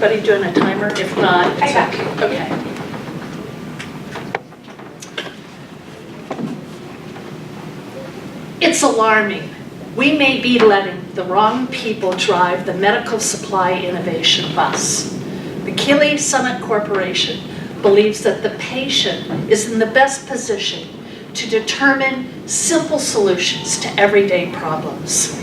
everybody doing a timer? If not, it's I got okay. It's alarming. We may be letting the wrong people drive the medical supply innovation bus. The Kili Summit Corporation believes that the patient is in the best position to determine simple solutions to everyday problems.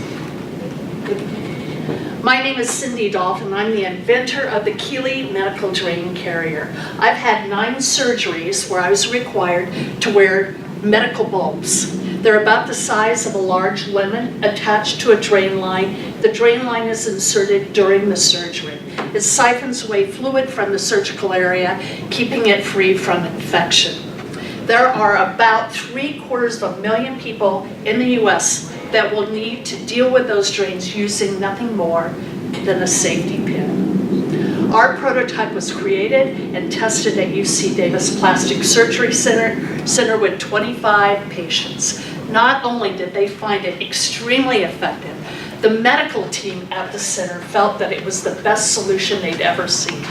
My name is Cindy Dalton. I'm the inventor of the Kili medical drain carrier. I've had 9 surgeries where I was required to wear medical bulbs. They're about the size of a large lemon attached to a drain line. The drain line is inserted during the surgery. It siphons away fluid from the surgical area, keeping it free from infection. There are about 750,000 people in the US that will need to deal with those drains using nothing more than a safety pin. Our prototype was created and tested at UC Davis Plastic Surgery Center with 25 patients. Not only did they find it extremely effective, the medical team at the center felt that it was the best solution they'd ever seen.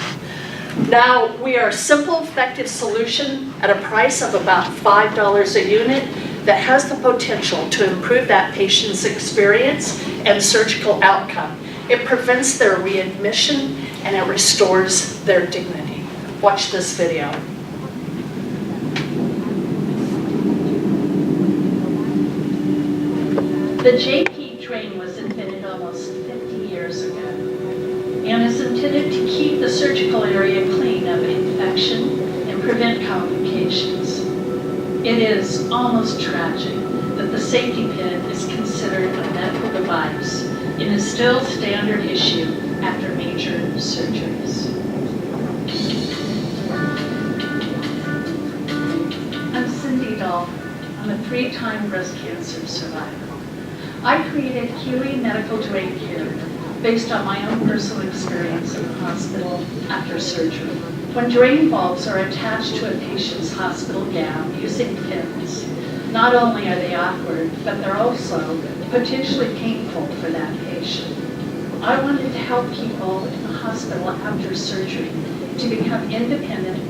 Now, we are a simple, effective solution at a price of about $5 a unit that has the potential to improve that patient's experience and surgical outcome. It prevents their readmission and it restores their dignity. Watch this video. The JP drain was invented almost 50 years ago and is intended to keep the surgical area clean of infection and prevent complications. It is almost tragic that the safety pin is considered a medical device and is still standard issue after major surgeries. I'm Cindy Dalton. I'm a 3-time breast cancer survivor. I created Kili Medical Drain Care based on my own personal experience in the hospital after surgery. When drain bulbs are attached to a patient's hospital gown using pins, not only are they awkward, but they're also potentially painful for that patient. I wanted to help people in the hospital after surgery to become independent,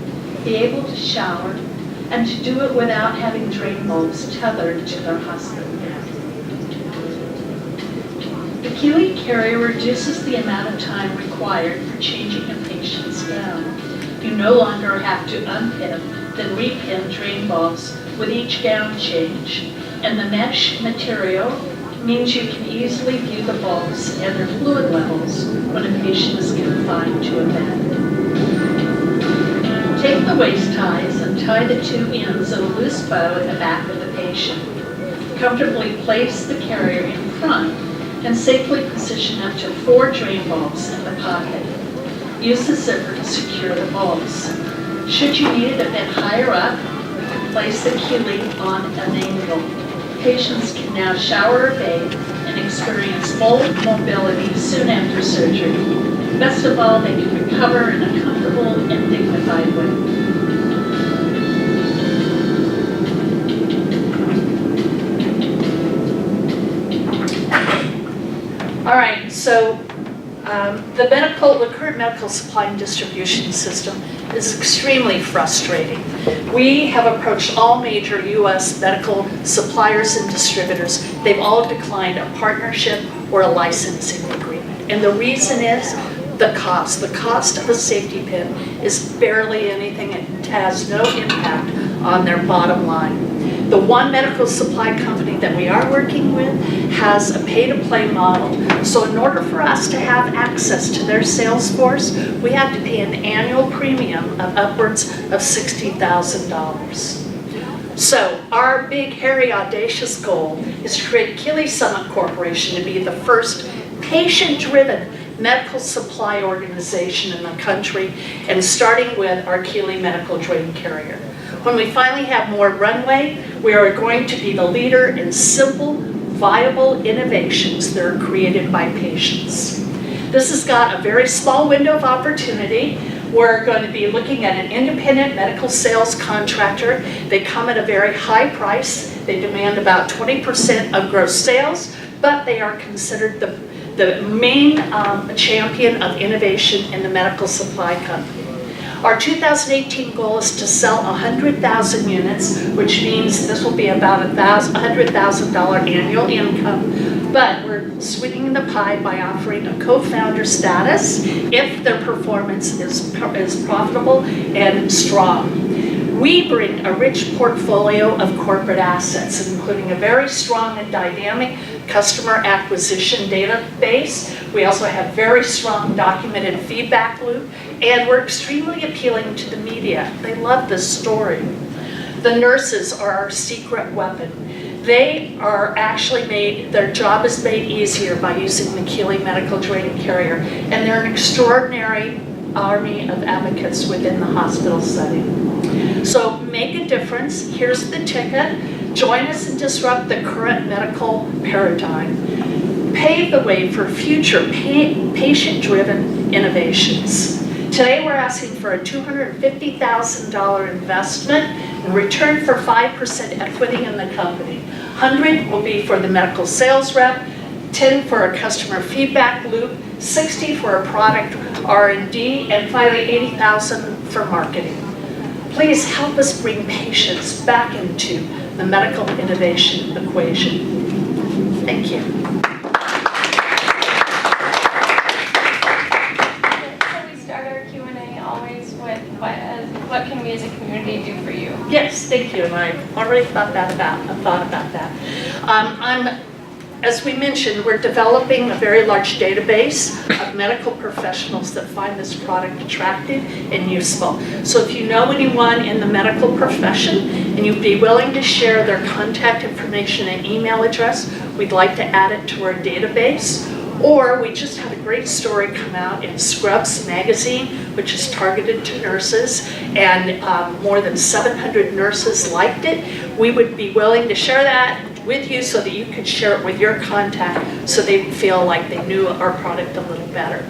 be able to shower, and to do it without having drain bulbs tethered to their hospital gown. The Kili carrier reduces the amount of time required for changing a patient's gown. You no longer have to unpin then repin drain bulbs with each gown change, and the mesh material means you can easily view the bulbs and their fluid levels when a patient is confined to a bed. Take the waist ties and tie the 2 ends of a loose bow in the back of the patient. Comfortably place the carrier in front and safely position up to 4 drain bulbs in the pocket. Use the zipper to secure the bulbs. Should you need it a bit higher up, you can place the Kili on an angle. Patients can now shower or bathe and experience full mobility soon after surgery. Best of all, they can recover in a comfortable and dignified way. All right, so the current medical supply and distribution system is extremely frustrating. We have approached all major U.S. medical suppliers and distributors. They've all declined a partnership or a licensing agreement. And the reason is the cost. The cost of a safety pin is barely anything. It has no impact on their bottom line. The one medical supply company that we are working with has a pay-to-play model. So in order for us to have access to their sales force, we have to pay an annual premium of upwards of $60,000. So our big, hairy, audacious goal is to create Kili Summit Corporation to be the first patient-driven medical supply organization in the country, and starting with our Kili medical drain carrier. When we finally have more runway, we are going to be the leader in simple, viable innovations that are created by patients. This has got a very small window of opportunity. We're going to be looking at an independent medical sales contractor. They come at a very high price. They demand about 20% of gross sales, but they are considered the main champion of innovation in the medical supply company. Our 2018 goal is to sell 100,000 units, which means this will be about $100,000 annual income, but we're sweetening the pie by offering a co-founder status if their performance is profitable and strong. We bring a rich portfolio of corporate assets, including a very strong and dynamic customer acquisition database. We also have very strong documented feedback loop, and we're extremely appealing to the media. They love this story. The nurses are our secret weapon. They are actually their job is made easier by using the Kili medical training carrier, and they're an extraordinary army of advocates within the hospital setting. So make a difference. Here's the ticket. Join us and disrupt the current medical paradigm. Pave the way for future patient-driven innovations. Today we're asking for a $250,000 investment in return for 5% equity in the company. 100 will be for the medical sales rep, 10 for a customer feedback loop, 60 for a product R&D, and finally 80,000 for marketing. Please help us bring patients back into the medical innovation equation. Thank you. So we start our Q&A always with what can we as a community do for you? Yes, thank you, and I've already thought about that. As we mentioned, we're developing a very large database of medical professionals that find this product attractive and useful. So if you know anyone in the medical profession and you'd be willing to share their contact information and email address, we'd like to add it to our database. Or we just had a great story come out in Scrubs magazine, which is targeted to nurses, and more than 700 nurses liked it. We would be willing to share that with you so that you could share it with your contact so they feel like they knew our product a little better.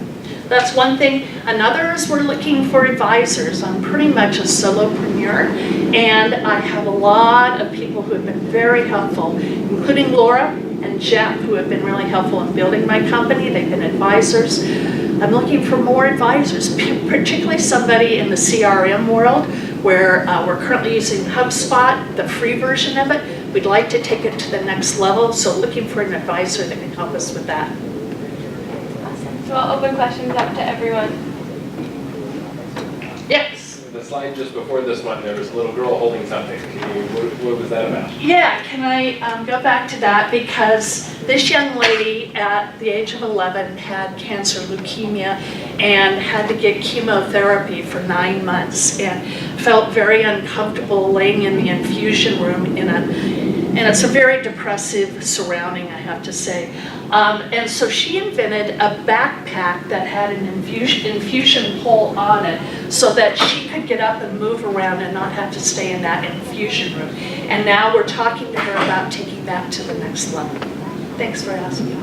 That's one thing. Another is we're looking for advisors. I'm pretty much a solopreneur, and I have a lot of people who have been very helpful, including Laura and Jeff, who have been really helpful in building my company. They've been advisors. I'm looking for more advisors, particularly somebody in the CRM world, where we're currently using HubSpot, the free version of it. We'd like to take it to the next level, so looking for an advisor that can help us with that. Awesome. So I'll open questions up to everyone. Yes? The slide just before this one, there was a little girl holding something. What was that about? Yeah, can I go back to that? Because this young lady at the age of 11 had cancer, leukemia, and had to get chemotherapy for 9 months and felt very uncomfortable laying in the infusion room and it's a very depressive surrounding, I have to say. And so she invented a backpack that had an infusion pole on it so that she could get up and move around and not have to stay in that infusion room. And now we're talking to her about taking that to the next level. Thanks for asking.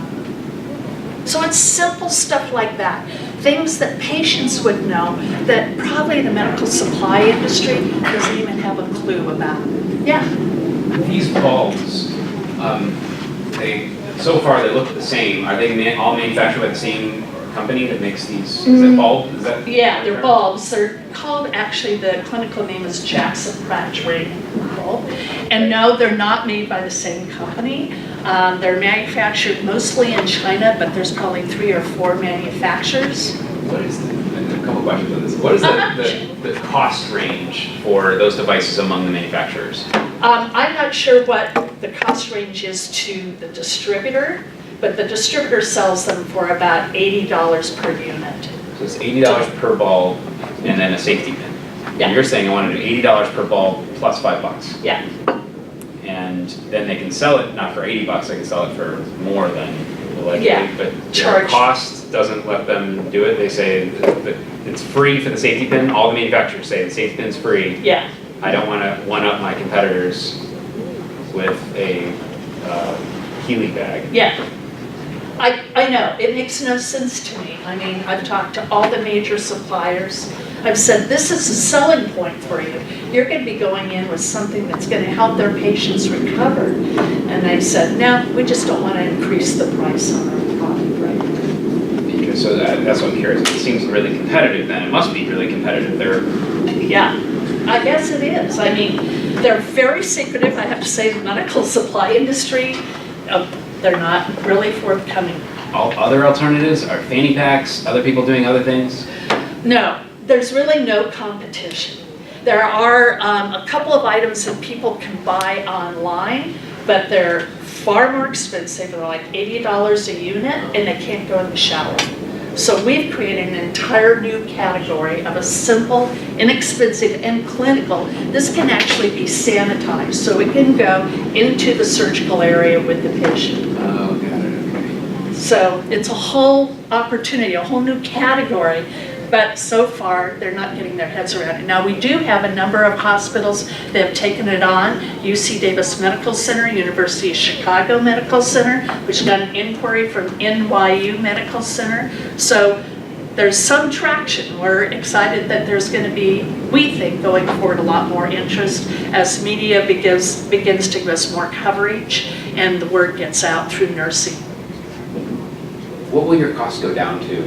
So it's simple stuff like that. Things that patients would know that probably the medical supply industry doesn't even have a clue about. Yeah? These bulbs, so far they look the same. Are they all manufactured by the same company that makes these? Is it bulb? Is that? Yeah, they're bulbs. They're called, actually, the clinical name is Jackson Pratt Drain bulb. And no, they're not made by the same company. They're manufactured mostly in China, but there's probably 3 or 4 manufacturers. What is a couple questions on this. What is the cost range for those devices among the manufacturers? I'm not sure what the cost range is to the distributor, but the distributor sells them for about $80 per unit. So it's $80 per bulb and then a safety pin. Yeah. And you're saying I want to do $80 per bulb plus $5. Yeah. And then they can sell it not for $80, they can sell it for more than allegedly, Yeah. but Charge. their cost doesn't let them do it. They say that it's free for the safety pin. All the manufacturers say the safety pin's free. Yeah. I don't want to one-up my competitors with a Kili bag. Yeah. I know, it makes no sense to me. I mean, I've talked to all the major suppliers. I've said, this is a selling point for you. You're going to be going in with something that's going to help their patients recover. And they said, no, we just don't want to increase the price on our product right So that's what I'm curious. It seems really competitive then. It must be really competitive. Yeah, I guess it is. I mean, they're very secretive, I have to say, the medical supply industry, they're not really forthcoming. All other alternatives are fanny packs, other people doing other things? No, there's really no competition. There are a couple of items that people can buy online, but they're far more expensive. They're like $80 a unit, and they can't go in the shower. So we've created an entire new category of a simple, inexpensive, and clinical. This can actually be sanitized, so it can go into the surgical area with the patient. Oh, got it, okay. So it's a whole opportunity, a whole new category, but so far they're not getting their heads around it. Now we do have a number of hospitals that have taken it on. UC Davis Medical Center, University of Chicago Medical Center, which got an inquiry from NYU Medical Center. So there's some traction. We're excited that there's going to be, we think, going forward, a lot more interest as media begins to give us more coverage and the word gets out through nursing. What will your costs go down to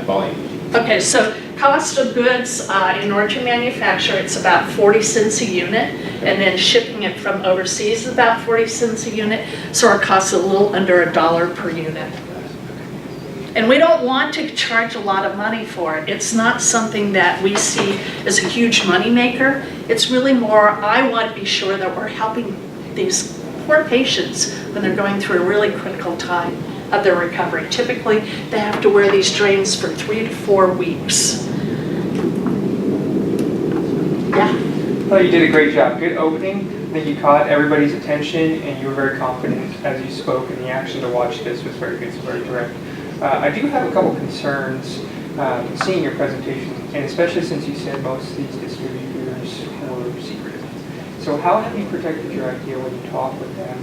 volume? Okay, so cost of goods, in order to manufacture, it's about 40 cents a unit, and then shipping it from overseas is about 40 cents a unit, so our cost is a little under $1 per unit. And we don't want to charge a lot of money for it. It's not something that we see as a huge money maker. It's really more, I want to be sure that we're helping these poor patients when they're going through a really critical time of their recovery. Typically, they have to wear these drains for 3 to 4 weeks. Yeah. I thought you did a great job. Good opening. I think you caught everybody's attention and you were very confident as you spoke, and the action to watch this was very good, so very direct. I do have a couple concerns seeing your presentation, and especially since you said most of these distributors were secretive. So how have you protected your idea when you talk with them?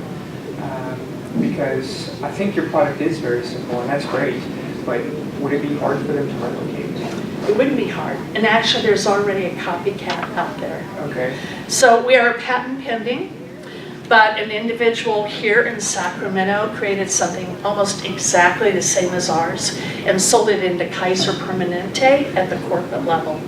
Because I think your product is very simple, and that's great, but would it be hard for them to replicate? It wouldn't be hard. And actually, there's already a copycat out there. Okay. So we are patent pending, but an individual here in Sacramento created something almost exactly the same as ours and sold it into Kaiser Permanente at the corporate level.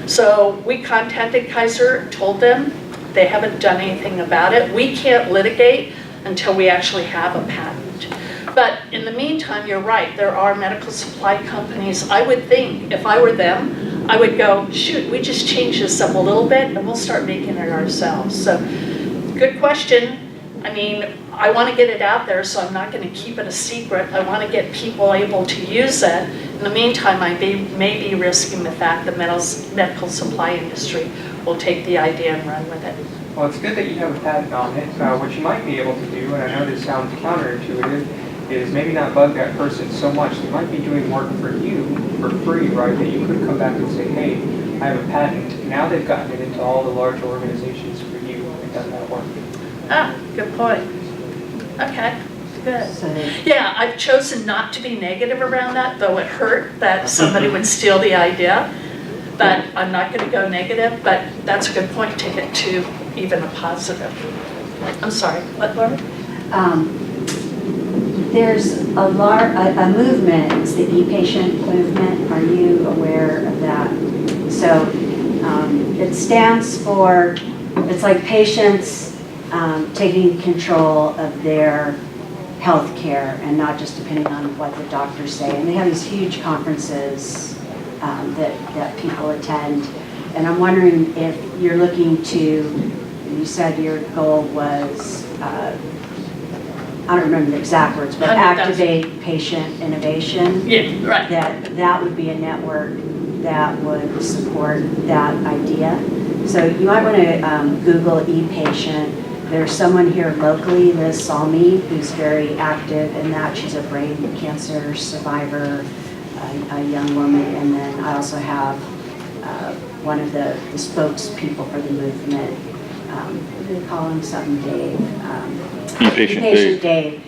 So we contacted Kaiser, told them they haven't done anything about it. We can't litigate until we actually have a patent. But in the meantime, you're right, there are medical supply companies. I would think if I were them, I would go, shoot, we just change this up a little bit and we'll start making it ourselves. So good question. I mean, I want to get it out there, so I'm not going to keep it a secret. I want to get people able to use it. In the meantime, I may be risking the fact that medical supply industry will take the idea and run with it. Well, it's good that you have a patent on it. What you might be able to do, and I know this sounds counterintuitive, is maybe not bug that person so much. They might be doing work for you for free, right? That you could come back and say, hey, I have a patent. Now they've gotten it into all the large organizations for you, and done that work. Ah, good point. Okay, good. Yeah, I've chosen not to be negative around that, though it hurt that somebody would steal the idea. But I'm not going to go negative, but that's a good point, take it to even a positive. I'm sorry, what, Laura? There's a movement, it's the e-patient movement. Are you aware of that? So it stands for, it's like patients taking control of their health care and not just depending on what the doctors say. And they have these huge conferences that people attend. And I'm wondering if you're looking to, you said your goal was, I don't remember the exact words, but activate patient innovation. Yeah, right. That would be a network that would support that idea. So you might want to Google e-patient. There's someone here locally, Liz Salmi, who's very active in that. She's a brain cancer survivor, a young woman. And then I also have one of the spokespeople for the movement. What do they call him? Something Dave. E-patient Dave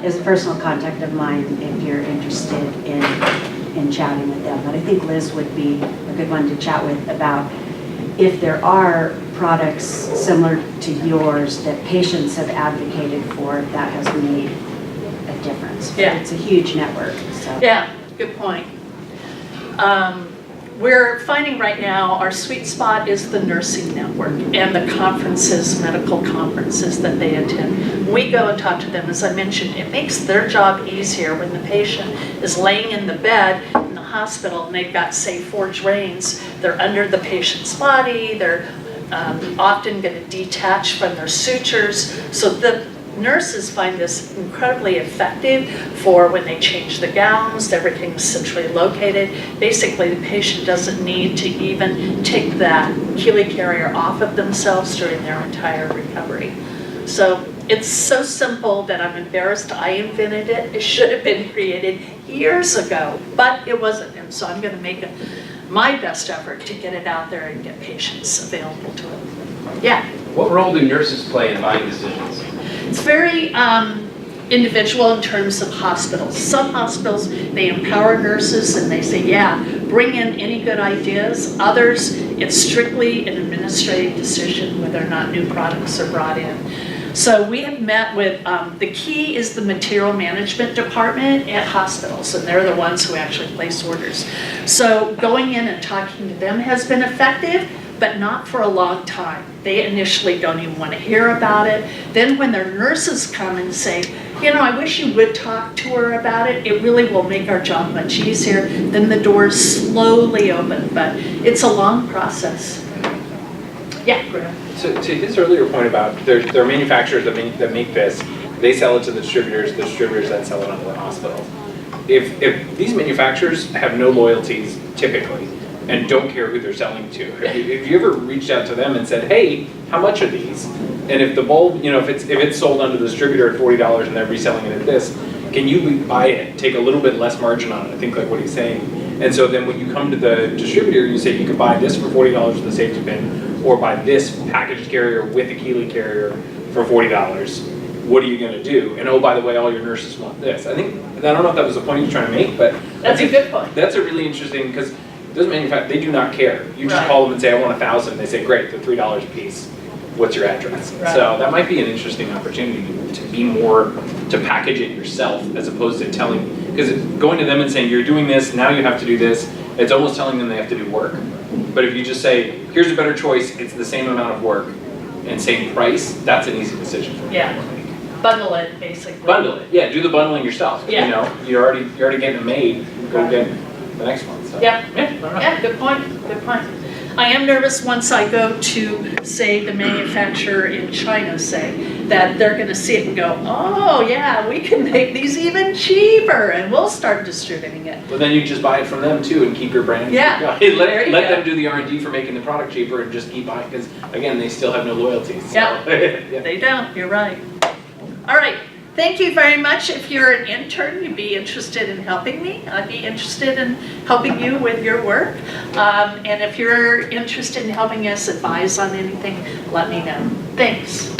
is a personal contact of mine if you're interested in chatting with them. But I think Liz would be a good one to chat with about if there are products similar to yours that patients have advocated for that has made a difference. Yeah. It's a huge network. So so. Yeah, good point. We're finding right now our sweet spot is the nursing network and the conferences, medical conferences that they attend. When we go and talk to them, as I mentioned, it makes their job easier when the patient is laying in the bed in the hospital and they've got, say, 4 drains. They're under the patient's body. They're often going to detach from their sutures. So the nurses find this incredibly effective for when they change the gowns, everything's centrally located. Basically, the patient doesn't need to even take that Kili carrier off of themselves during their entire recovery. So it's so simple that I'm embarrassed I invented it. It should have been created years ago, but it wasn't. And so I'm going to make my best effort to get it out there and get patients available to it. Yeah. What role do nurses play in buying decisions? It's very individual in terms of hospitals. Some hospitals, they empower nurses and they say, yeah, bring in any good ideas. Others, it's strictly an administrative decision whether or not new products are brought in. So we have met with, the key is the material management department at hospitals, and they're the ones who actually place orders. So going in and talking to them has been effective, but not for a long time. They initially don't even want to hear about it. Then when their nurses come and say, you know, I wish you would talk to her about it, it really will make our job much easier, then the doors slowly open, but it's a long process. Yeah, Graham. So to his earlier point about there are manufacturers that make this, they sell it to the distributors then sell it onto the hospitals. If these manufacturers have no loyalties typically, and don't care who they're selling to. If you ever reached out to them and said, hey, how much are these? And if the bulb, you know, if it's sold under the distributor at $40 and they're reselling it at this, can you buy it, take a little bit less margin on it? I think like what he's saying. And so then when you come to the distributor, you say you could buy this for $40 with the safety pin, or buy this packaged carrier with a Kili carrier for $40. What are you going to do? And oh, by the way, all your nurses want this. I don't know if that was the point he's trying to make, but That's a good point. That's a really interesting, because those manufacturers, they do not care. You just Right. call them and say, I want 1,000. They say, great, they're $3 a piece. What's your address? Right. So that might be an interesting opportunity to be more, to package it yourself as opposed to telling, because going to them and saying, you're doing this, now you have to do this, it's almost telling them they have to do work. But if you just say, here's a better choice, it's the same amount of work and same price, that's an easy decision for me. Yeah. Bundle it, basically. Bundle it, yeah, do the bundling yourself. Yeah. You know, you're already getting it made, go get the next one. So. Yeah. Yeah. Yeah, good point, good point. I am nervous once I go to, say, the manufacturer in China, say, that they're gonna see it and go, oh yeah, we can make these even cheaper, and we'll start distributing it. Well, then you just buy it from them too and keep your brand. Yeah. Hey, There let you let go. them do the R&D for making the product cheaper and just keep buying, because again, they still have no loyalties. So. Yeah. Yeah. They don't, you're right. All right, thank you very much. If you're an intern, you'd be interested in helping me. I'd be interested in helping you with your work. And if you're interested in helping us advise on anything, let me know. Thanks.